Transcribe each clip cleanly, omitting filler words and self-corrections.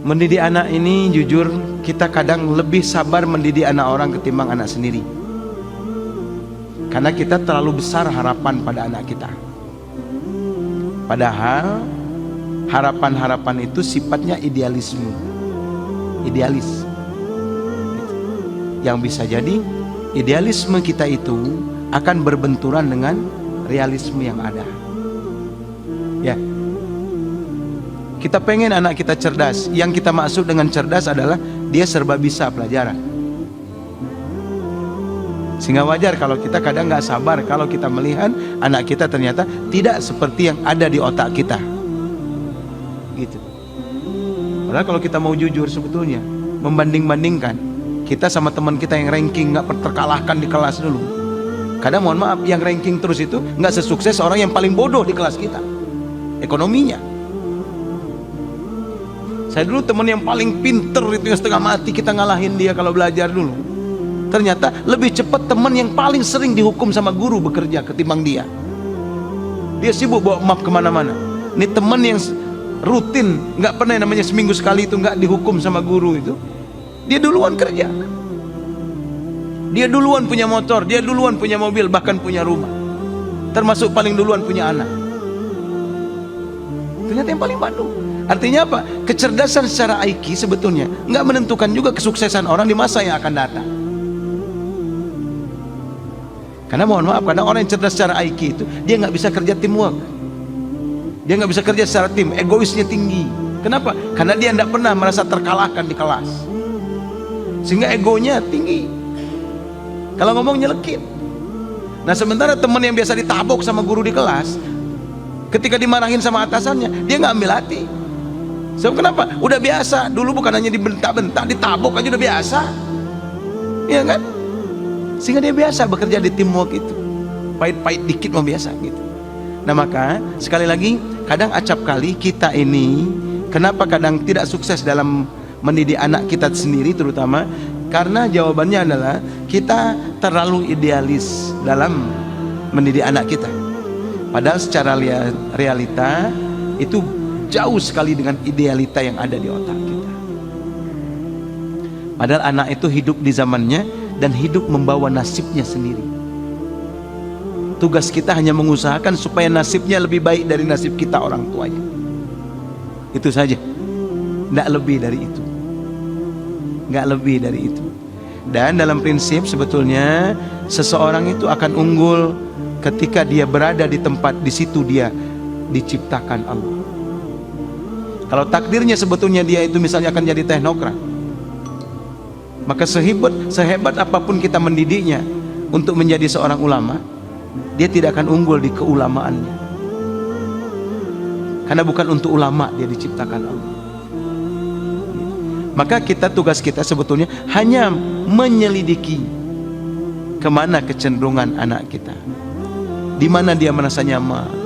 Mendidik anak ini jujur kita kadang lebih sabar mendidik anak orang ketimbang anak sendiri. Karena kita terlalu besar harapan pada anak kita. Padahal harapan-harapan itu sifatnya idealisme. Idealis. Yang bisa jadi idealisme kita itu akan berbenturan dengan realisme yang ada. Ya. Kita pengen anak kita cerdas. Yang kita maksud dengan cerdas adalah dia serba bisa pelajaran. Sehingga wajar kalau kita kadang nggak sabar kalau kita melihat anak kita ternyata tidak seperti yang ada di otak kita. Gitu. Padahal kalau kita mau jujur sebetulnya membanding-bandingkan kita sama teman kita yang ranking nggak terkalahkan di kelas dulu. Kadang mohon maaf yang ranking terus itu nggak sesukses orang yang paling bodoh di kelas kita. Ekonominya. Saya dulu teman yang paling pinter itu yang setengah mati kita ngalahin dia kalau belajar dulu. Ternyata lebih cepat teman yang paling sering dihukum sama guru bekerja ketimbang dia. Dia sibuk bawa map kemana-mana. Ini teman yang rutin, nggak pernah namanya seminggu sekali itu nggak dihukum sama guru itu. Dia duluan kerja. Dia duluan punya motor, dia duluan punya mobil, bahkan punya rumah. Termasuk paling duluan punya anak. Ternyata yang paling bantu. Artinya apa? Kecerdasan secara IQ sebetulnya nggak menentukan juga kesuksesan orang di masa yang akan datang. Karena mohon maaf, kadang orang yang cerdas secara IQ itu dia nggak bisa kerja teamwork. Dia nggak bisa kerja secara tim, egoisnya tinggi. Kenapa? Karena dia nggak pernah merasa terkalahkan di kelas, sehingga egonya tinggi. Kalau ngomong nyelekit. Nah sementara teman yang biasa ditabok sama guru di kelas, ketika dimarahin sama atasannya, dia nggak ambil hati. Sebab kenapa? Udah biasa. Dulu bukan hanya dibentak-bentak, ditabok aja udah biasa. Iya kan? Sehingga dia biasa bekerja di teamwork itu. Pahit-pahit dikit mau biasa gitu. Nah maka sekali lagi kadang acap kali kita ini kenapa kadang tidak sukses dalam mendidik anak kita sendiri terutama karena jawabannya adalah kita terlalu idealis dalam mendidik anak kita. Padahal secara realita itu jauh sekali dengan idealita yang ada di otak kita. Padahal anak itu hidup di zamannya dan hidup membawa nasibnya sendiri. Tugas kita hanya mengusahakan supaya nasibnya lebih baik dari nasib kita orang tuanya. Itu saja. Tidak lebih dari itu. Nggak lebih dari itu. Dan dalam prinsip sebetulnya seseorang itu akan unggul ketika dia berada di tempat di situ dia diciptakan Allah. Kalau takdirnya sebetulnya dia itu misalnya akan jadi teknokrat, maka sehebat apapun kita mendidiknya untuk menjadi seorang ulama, dia tidak akan unggul di keulamaannya. Karena bukan untuk ulama dia diciptakan Allah. Maka tugas kita sebetulnya hanya menyelidiki kemana kecenderungan anak kita, di mana dia merasa nyaman.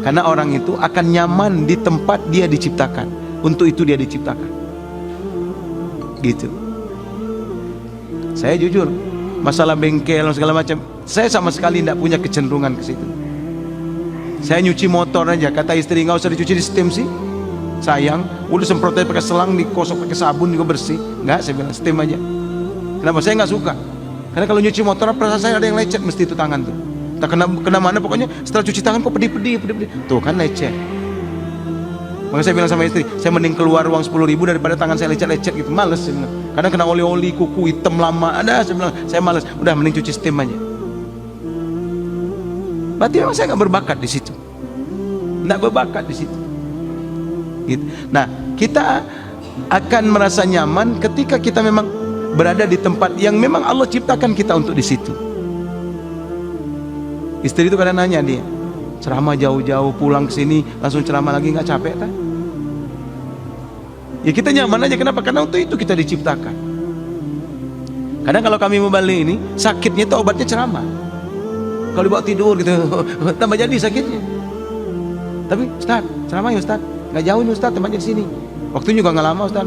Karena orang itu akan nyaman di tempat dia diciptakan. Untuk itu dia diciptakan. Gitu. Saya jujur, masalah bengkel segala macam, saya sama sekali tidak punya kecenderungan ke situ. Saya nyuci motor aja, kata istri nggak usah dicuci di steam sih. Sayang, udah semprotnya pakai selang, dikosok pakai sabun juga bersih. Nggak, saya bilang steam aja. Kenapa? Saya nggak suka. Karena kalau nyuci motor, perasaan saya ada yang lecet mesti itu tangan tuh. Tak kena mana pokoknya setelah cuci tangan kok pedih. Tuh kan lecet. Makanya saya bilang sama istri, saya mending keluar uang 10.000 daripada tangan saya lecet-lecet gitu. Males saya bilang. Kadang kena oli-oli, kuku hitam lama. Ada, saya bilang, saya males. Udah mending cuci steam aja. Berarti memang saya nggak berbakat di situ. Nggak berbakat di situ. Gitu. Nah, kita akan merasa nyaman ketika kita memang berada di tempat yang memang Allah ciptakan kita untuk di situ. Istri itu kadang nanya dia, ceramah jauh-jauh pulang ke sini langsung ceramah lagi, nggak capek kan? Ya kita nyaman aja. Kenapa? Karena untuk itu kita diciptakan. Kadang kalau kami mau balik ini sakitnya itu obatnya ceramah. Kalau dibawa tidur gitu tambah jadi sakitnya. Tapi Ustaz, ceramah ya Ustaz, nggak jauh nih Ustaz, tempatnya di sini. Waktunya juga nggak lama Ustaz.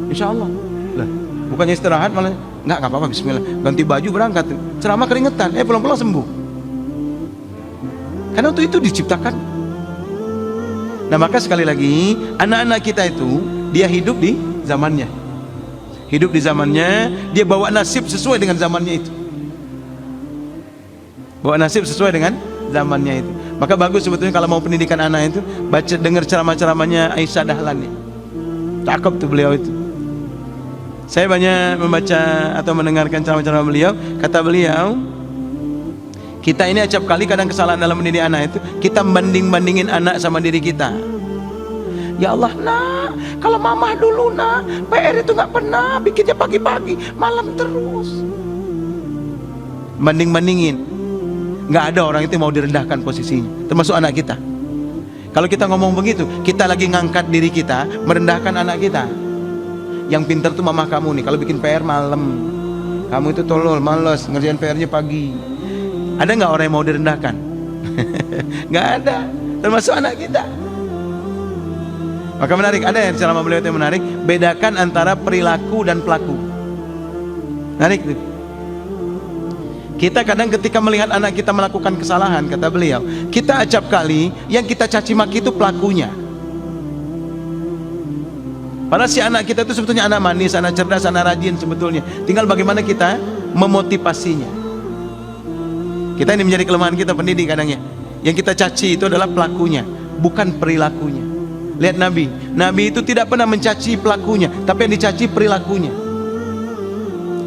Insya Allah. Lah, bukannya istirahat malah nggak apa-apa. Bismillah. Ganti baju berangkat. Ceramah keringetan. Pulang-pulang sembuh. Karena untuk itu diciptakan. Nah maka sekali lagi, anak-anak kita itu dia hidup di zamannya. Hidup di zamannya, dia bawa nasib sesuai dengan zamannya itu. Bawa nasib sesuai dengan zamannya itu. Maka bagus sebetulnya kalau mau pendidikan anak itu, baca, dengar ceramah-ceramahnya Aisyah Dahlan ya. Cakep tuh beliau itu. Saya banyak membaca atau mendengarkan ceramah-ceramah beliau. Kata beliau, kita ini acap kali kadang kesalahan dalam mendidik anak itu, kita banding-bandingin anak sama diri kita. Ya Allah nak, kalau mama dulu nak, PR itu nggak pernah bikinnya pagi-pagi, malam terus. Banding-bandingin. Nggak ada orang itu mau direndahkan posisinya, termasuk anak kita. Kalau kita ngomong begitu, kita lagi ngangkat diri kita, merendahkan anak kita. Yang pintar tuh mama kamu nih, kalau bikin PR malam, kamu itu tolol, malas, ngerjain PR-nya pagi. Ada nggak orang yang mau direndahkan? Nggak ada, termasuk anak kita. Maka menarik, ada yang ceramah beliau itu menarik, bedakan antara perilaku dan pelaku. Menarik tuh. Kita kadang ketika melihat anak kita melakukan kesalahan, kata beliau, kita acap kali yang kita caci maki itu pelakunya. Padahal si anak kita itu sebetulnya anak manis, anak cerdas, anak rajin sebetulnya. Tinggal bagaimana kita memotivasinya. Kita ini menjadi kelemahan kita pendidik kadang ya. Yang kita caci itu adalah pelakunya, bukan perilakunya. Lihat Nabi, Nabi itu tidak pernah mencaci pelakunya, tapi yang dicaci perilakunya.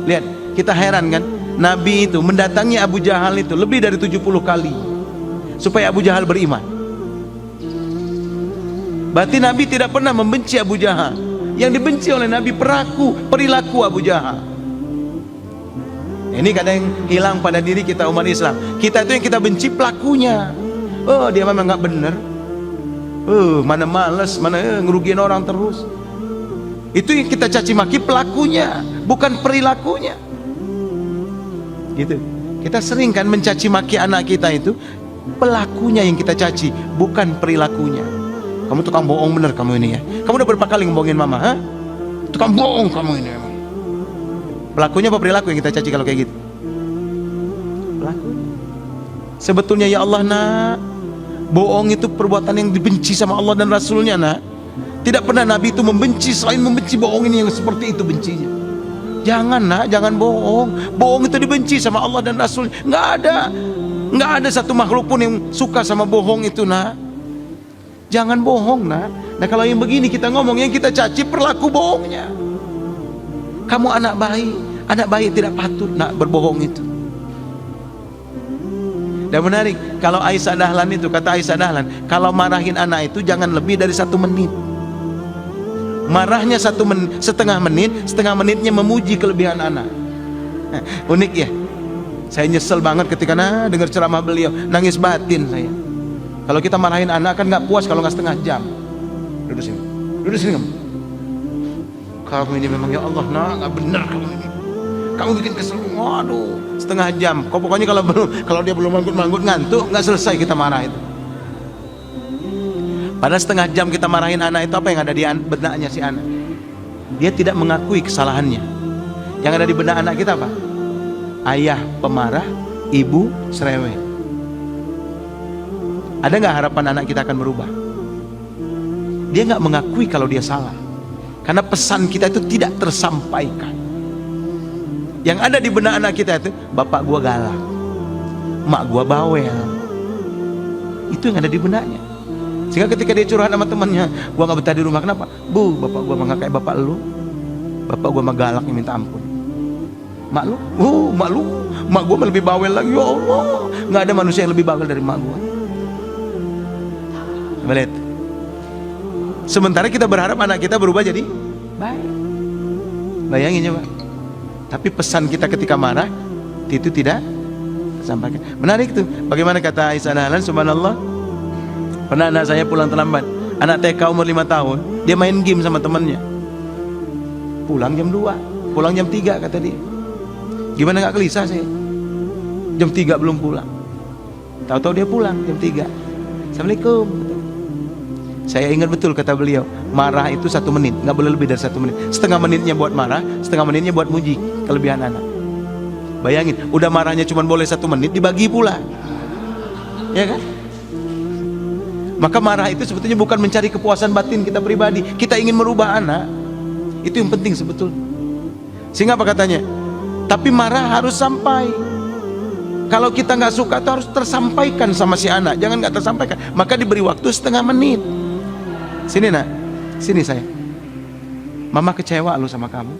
Lihat, kita heran kan, Nabi itu mendatangi Abu Jahal itu lebih dari 70 kali supaya Abu Jahal beriman. Berarti Nabi tidak pernah membenci Abu Jahal. Yang dibenci oleh Nabi perilaku Abu Jahal. Ini kadang hilang pada diri kita umat Islam. Kita itu yang kita benci pelakunya. Oh dia memang nggak benar. Mana males, mana ngerugiin orang terus. Itu yang kita caci maki pelakunya, bukan perilakunya. Gitu. Kita sering kan mencaci maki anak kita itu, pelakunya yang kita caci, bukan perilakunya. Kamu tukang bohong bener kamu ini ya. Kamu udah berapa kali ngebohongin mama, ha? Tukang bohong kamu ini emang. Pelakunya apa perilaku yang kita caci kalau kayak gitu? Pelakunya. Sebetulnya ya Allah nak, bohong itu perbuatan yang dibenci sama Allah dan Rasulnya nak. Tidak pernah Nabi itu membenci selain membenci bohong ini yang seperti itu bencinya. Jangan nak, jangan bohong. Bohong itu dibenci sama Allah dan Rasul. Nggak ada satu makhluk pun yang suka sama bohong itu nak. Jangan bohong nak. Nah kalau yang begini kita ngomong, yang kita caci perilaku bohongnya. Kamu anak baik tidak patut nak berbohong itu. Dan menarik, kalau Aisyah Dahlan itu, kata Aisyah Dahlan, kalau marahin anak itu jangan lebih dari 1 menit. Marahnya setengah menitnya memuji kelebihan anak. Unik ya. Saya nyesel banget ketika dengar ceramah beliau, nangis batin saya. Kalau kita marahin anak kan nggak puas kalau nggak setengah jam. Duduk sini kamu. Kamu ini memang ya Allah nak, nggak benar kamu ini. Kamu bikin kesel. Waduh, setengah jam. Pokoknya kalau dia belum manggut ngantuk, nggak selesai kita marah itu. Padahal setengah jam kita marahin anak itu, apa yang ada di benaknya si anak? Dia tidak mengakui kesalahannya. Yang ada di benak anak kita apa? Ayah pemarah, ibu cerewet. Ada nggak harapan anak kita akan berubah? Dia nggak mengakui kalau dia salah, karena pesan kita itu tidak tersampaikan. Yang ada di benak anak kita itu, bapak gua galak, mak gua bawel. Itu yang ada di benaknya. Sehingga ketika dia curhat sama temannya, gua nggak betah di rumah. Kenapa? Bu, bapak gua mah nggak kayak bapak lu. Bapak gua mah galak yang minta ampun. Mak lu, mak gua lebih bawel lagi. Ya Allah, nggak ada manusia yang lebih bawel dari mak gua. Lihat. Sementara kita berharap anak kita berubah jadi baik. Bayangin coba. Tapi pesan kita ketika marah itu tidak tersampaikan. Menarik tuh. Bagaimana kata Aisyah Dahlan, subhanallah. Pernah anak saya pulang terlambat. Anak TK umur 5 tahun, dia main game sama temannya. Pulang jam 2, pulang jam 3 kata dia. Gimana nggak gelisah saya? Jam 3 belum pulang. Tahu-tahu dia pulang jam 3. Assalamualaikum. Saya ingat betul kata beliau, marah itu 1 menit, nggak boleh lebih dari 1 menit. Setengah menitnya buat marah, setengah menitnya buat muji kelebihan anak. Bayangin, udah marahnya cuma boleh 1 menit, dibagi pula, ya kan? Maka marah itu sebetulnya bukan mencari kepuasan batin kita pribadi, kita ingin merubah anak. Itu yang penting sebetulnya. Sehingga apa katanya? Tapi marah harus sampai. Kalau kita nggak suka itu harus tersampaikan sama si anak, jangan nggak tersampaikan. Maka diberi waktu setengah menit. Sini nak, sini saya. Mama kecewa lo sama kamu.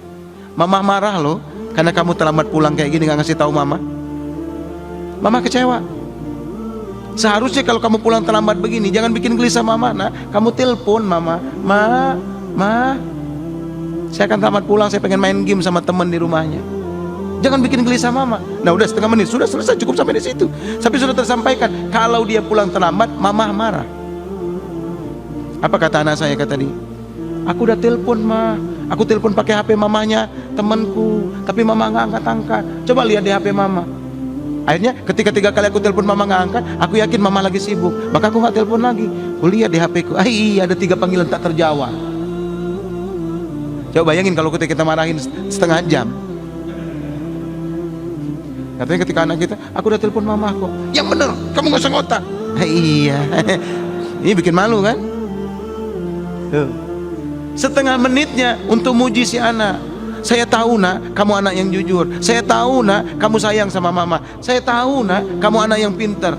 Mama marah lo karena kamu terlambat pulang kayak gini, nggak ngasih tahu mama. Mama kecewa. Seharusnya kalau kamu pulang terlambat begini, jangan bikin gelisah mama. Nah, kamu telepon mama, ma, saya akan terlambat pulang, saya pengen main game sama temen di rumahnya. Jangan bikin gelisah mama. Nah udah setengah menit, sudah selesai, cukup sampai di situ. Tapi sudah tersampaikan. Kalau dia pulang terlambat, mama marah. Apa kata anak saya kata dia? Aku udah telepon ma, aku telepon pakai HP mamanya temanku, tapi mama nggak angkat-angkat. Coba lihat di HP mama. Akhirnya ketika 3 kali aku telepon mama nggak angkat, aku yakin mama lagi sibuk. Maka aku nggak telepon lagi. Aku lihat di HP ku, iya ada 3 panggilan tak terjawab. Coba bayangin kalau kita marahin setengah jam. Katanya ketika anak kita, aku udah telepon mama kok. Yang bener, kamu nggak usah ngotak. Iya, ini bikin malu kan? Tuh. Setengah menitnya untuk muji si anak. Saya tahu nak, kamu anak yang jujur. Saya tahu nak, kamu sayang sama mama. Saya tahu nak, kamu anak yang pintar.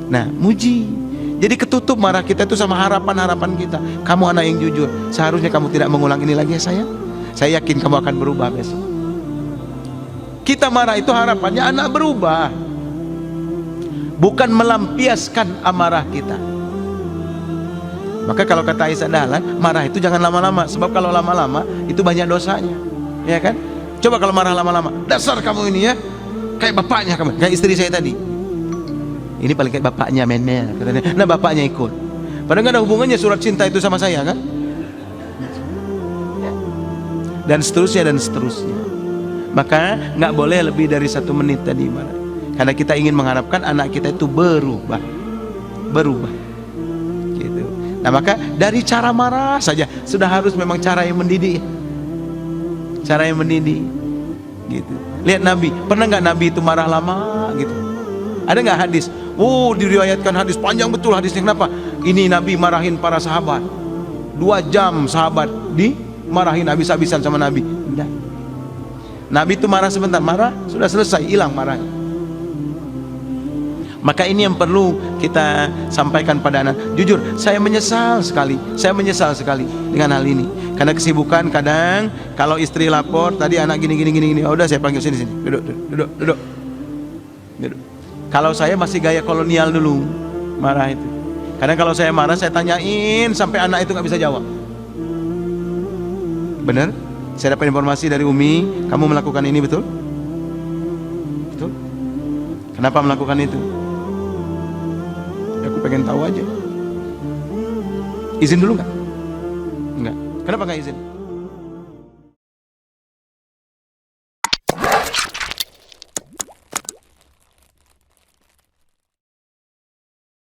Nah, muji. Jadi ketutup marah kita itu sama harapan-harapan kita. Kamu anak yang jujur. Seharusnya kamu tidak mengulang ini lagi ya sayang. Saya yakin kamu akan berubah besok. Kita marah itu harapannya anak berubah, bukan melampiaskan amarah kita. Maka kalau kata Aisyah Dahlan, marah itu jangan lama-lama. Sebab kalau lama-lama itu banyak dosanya, ya kan? Coba kalau marah lama-lama, dasar kamu ini ya, kayak bapaknya kamu, kayak istri saya tadi. Ini paling kayak bapaknya Menel, katanya. Nah bapaknya ikut. Padahal nggak ada hubungannya surat cinta itu sama saya kan? Dan seterusnya dan seterusnya. Maka nggak boleh lebih dari 1 menit tadi marah. Karena kita ingin mengharapkan anak kita itu berubah. Gitu. Nah maka dari cara marah saja sudah harus memang cara yang mendidik. Cara yang mendidik. Gitu. Lihat Nabi, pernah nggak Nabi itu marah lama gitu? Ada nggak hadis? Diriwayatkan hadis panjang betul hadisnya. Kenapa? Ini Nabi marahin para sahabat 2 jam, sahabat dimarahin habis-habisan sama Nabi. Enggak. Nabi itu marah sebentar, marah sudah selesai, hilang marahnya. Maka ini yang perlu kita sampaikan pada anak. Jujur, saya menyesal sekali dengan hal ini. Karena kesibukan kadang kalau istri lapor, tadi anak gini. Oh, udah saya panggil sini. Duduk. Kalau saya masih gaya kolonial dulu marah itu. Karena kalau saya marah saya tanyain sampai anak itu nggak bisa jawab. Benar? Saya dapat informasi dari Umi, kamu melakukan ini betul? Betul? Kenapa melakukan itu? Aku pengen tahu aja. Izin dulu nggak? Enggak. Kenapa nggak izin?